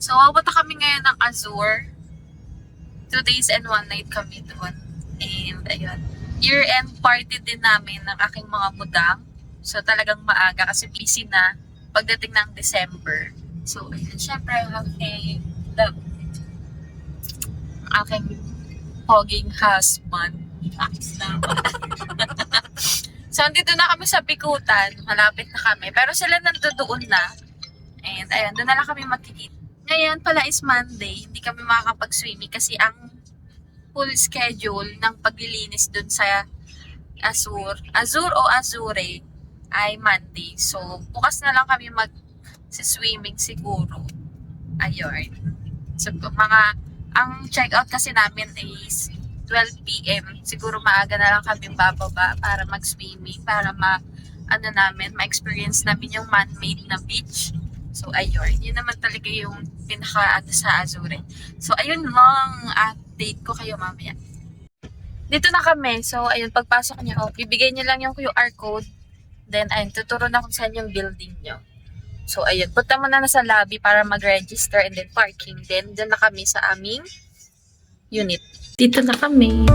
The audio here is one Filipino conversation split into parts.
So, pupunta kami ngayon ng Azure. 2 days and 1 night kami doon. And, ayun. Year-end party din namin ng aking mga mudang. So, talagang maaga kasi busy na pagdating ng December. So, ayun. Siyempre, aking poging husband. Akis naman. So, andito na kami sa Bikutan. Malapit na kami. Pero sila nandoon na. And, ayun. Doon na lang kami magkikita. Ngayon pala is Monday. Hindi kami makakapag-swimming kasi ang full schedule ng paglilinis dun sa Azure o Azure ay Monday. So, bukas na lang kami mag-swimming siguro. Ayun. So, ang check-out kasi namin is 12 PM. Siguro maaga na lang kami bababa para mag-swimming, para ma-experience namin yung man-made na beach. So, ayun. Yun naman talaga yung pinaka sa Azure. So, ayun lang. Update ko kayo mamaya. Dito na kami. So, ayun. Pagpasok nyo, bibigay nyo lang yung QR code. Then, ayun. Tuturo na kung saan yung building nyo. So, ayun. Punta muna na sa lobby para mag-register and then parking. Then, dyan na kami sa aming unit. Dito na kami.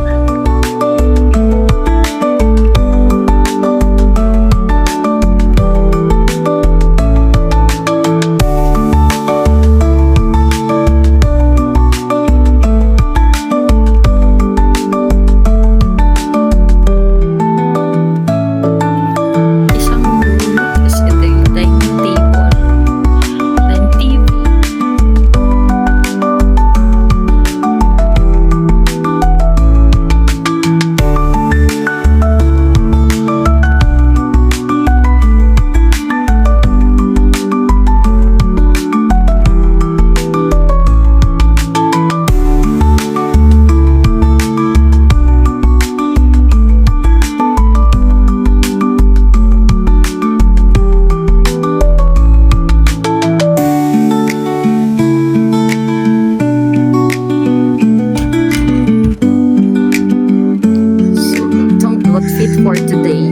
For today.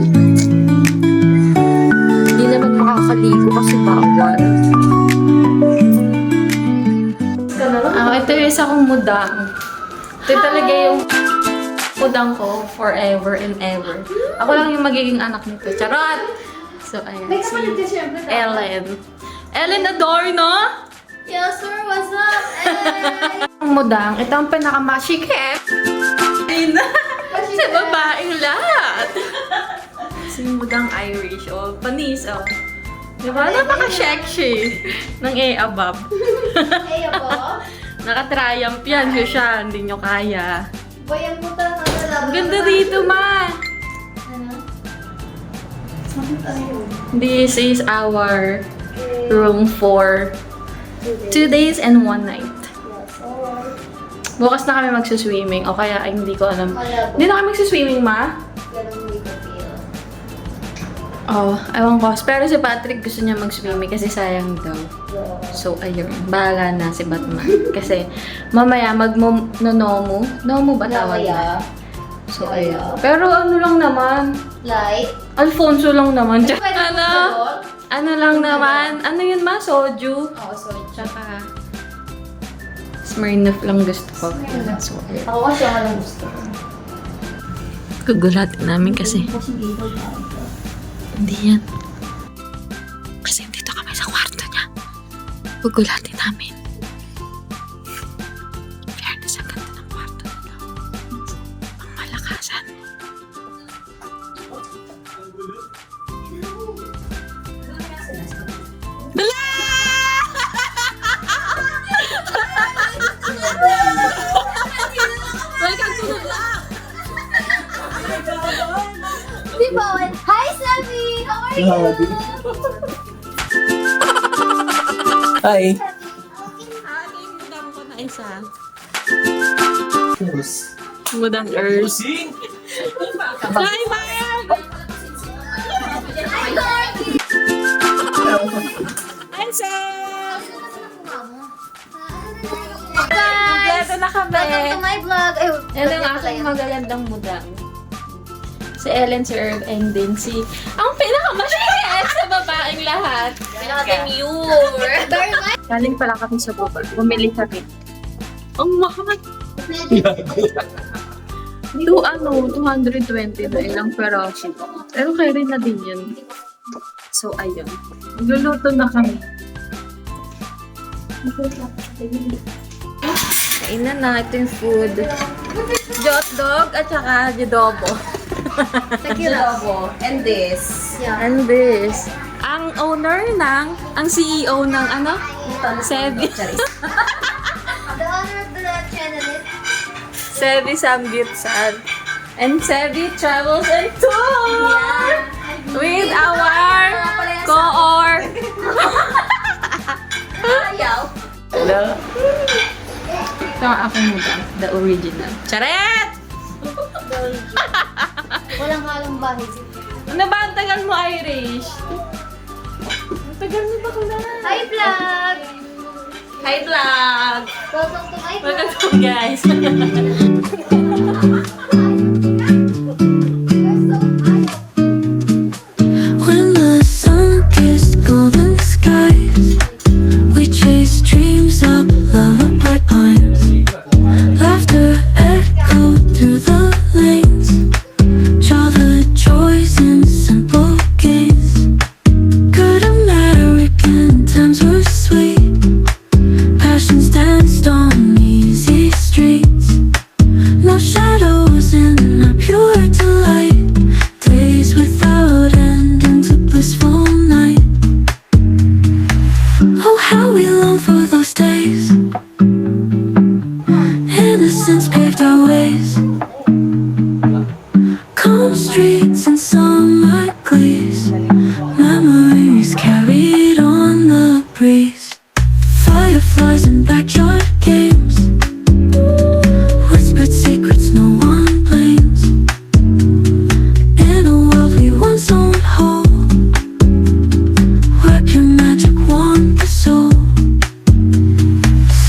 Hindi naman makakaligo kasi bawal. Ito yung isa kong mudang. Ito talaga yung mudang ko forever and ever. Ako lang yung magiging anak nito. Charot! So, ayan. Si Ellen. Ellen Adorno! Yes, sir. What's up? Ang mudang, ito ang pinakamasikip. Sa babaeng lahat. Si mudang Irish, oh. Panis, oh. Diba? Napaka-sexy ng A-above. A-above? Naka-triumph yan. Siya, hindi nyo kaya. Bayan mo talaga na. Ang ganda dito, ma. Ano? Saan tayo? This is our room for 2 days and 1 night. Yes, alright. Bukas na kami magsuswimming. O kaya, ay, hindi ko alam. Hindi na kami magsuswimming, ma? Ganun hindi ko feel. Oh, ewan ko. Pero si Patrick gusto niya mag-swimming kasi sayang daw. So, ayun. Bahala na si Batman. Kasi, mamaya mag-nomu. Nomu ba tawag na? So, ayun. Pero ano lang naman. Like? Alfonso lang naman. Pwede Ano? Ano lang naman. Ano yun, ma? Soju? Oo, sorry. Tsaka, Smirnoff lang gusto ko. That's why. Ako kasi ang alam gusto ko. Gugulatin namin kasi. Kasi dito ba? Hindi yan. Kasi dito kami sa kwarto niya. Gugulatin namin. Fairness, ang ganda ng kwarto nila. Ang malakasan. Dala! Welcome to the vlog! Di ba? Hi, Sammy! How are you? Hi. Aking mudang ko na isa. Mudang Earth. Hi, Maya! Hi, Dorothy! Hi, Sam! Guys! Kompleto na kami. Welcome to my vlog. Ay, Yan ang aking magagandang mudang. Si Ellen, si Earl, and then si... Ang pinakamasikip sa babaeng lahat. Pinaka-demure. Very much. Galing pala kami sa baba. Bumili kami. Ang mahal. 220 na ilang peraso. Pero kaya rin na din yun. So, ayun. Magluluto na kami. Kainan na. Ito yung food. Hotdog at saka adobo. Tequila. And this. Yeah. And this. Ang owner ang CEO ng ano? Sevi. The owner of the channel is Sevi Samgitsan. And Sevi Travels and Tour! With our co-or. Ayaw. Hello? Ito ang aking muda. The original. Charet! Walang halong bahid. Ano ba ang tagal mo, Irish? Ang tagal mo ba kung Hi, vlog! Hi, vlog! Welcome to my vlog. Welcome to guys. When the sun kissed golden skies, we chased dreams up lullaby pines. Laughter echoed through the lanes, childhood joys in simple games. Good American times were sweet, passions danced on easy streets. No shadows in our pure delight, days without end into blissful night. Oh, how we long for those days. Innocence paved our ways, calm streets and summer glees, memories carried on the breeze. Fireflies and backyard games, whispered secrets no one blames. In a world we once owned whole, where pure magic won the soul.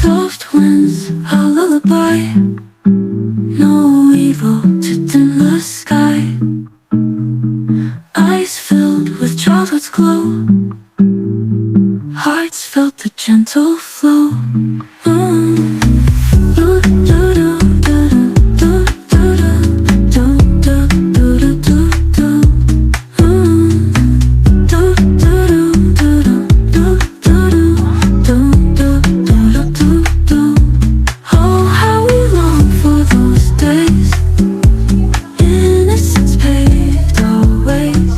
Soft winds, a lullaby, no evil to dim the sky. Eyes filled with childhood's glow, hearts felt the gentle flow. Oh, how we long for those days. Innocence paved our ways.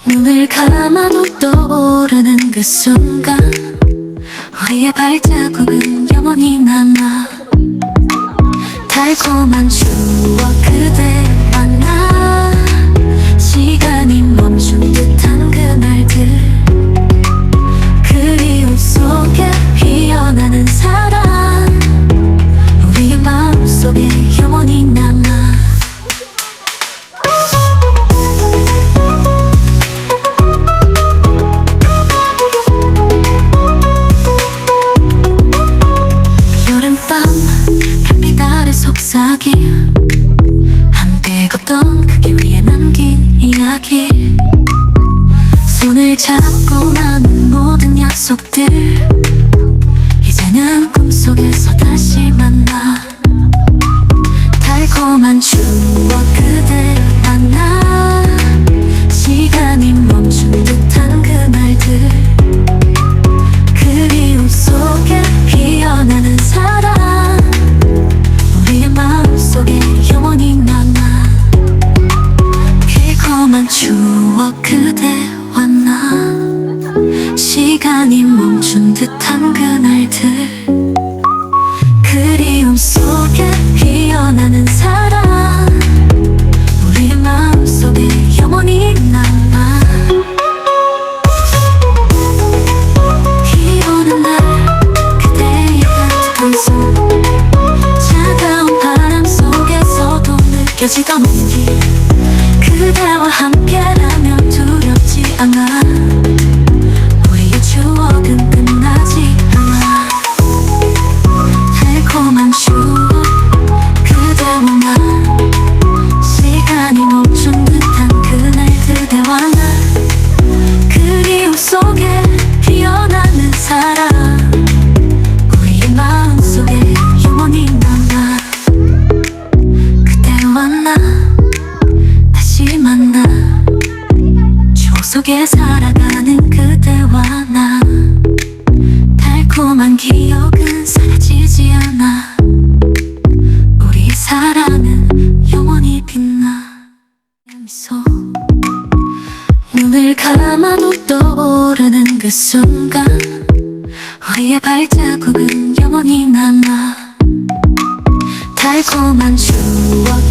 눈을 감아도 떠오르는 그 순간, 우리의 발자국은 영원히 남아. 달콤한 추억 그대 만나, 시간이 멈춘 듯한 그날들, 그리움 속에 피어나는 사랑, 우리의 마음속에 영원히 남아. 여름밤 별빛 아래 속삭임, 함께 걷던 그 길 위에 남긴 이야기, 손을 잡고 나눈 모든 약속들, 이제는 꿈속에서 다시 만나. 달콤한 추억 그대 만나, 시간이 멈춘 듯한 그날들, 그리움 속에 피어나는 사랑, 우리의 마음속에 영원히 남아. 달콤한 추억 그대와 나, 시간이 멈춘 듯한 그날들, 그리움 속에 피어나는 사랑, 우리의 마음속에 영원히 남아. 비 오는 날 그대의 따뜻한 손, 차가운 바람 속에서도 느껴지던 온기, 그대와 함께라면 두렵지 않아. 우리의 추억은 끝나지 않아. 달콤한 추억 그대와 나, 시간이 멈춘 듯한 그날 그대와 나, 그리움 속 그 순간 우리의 발자국은 영원히 남아 달콤한 추억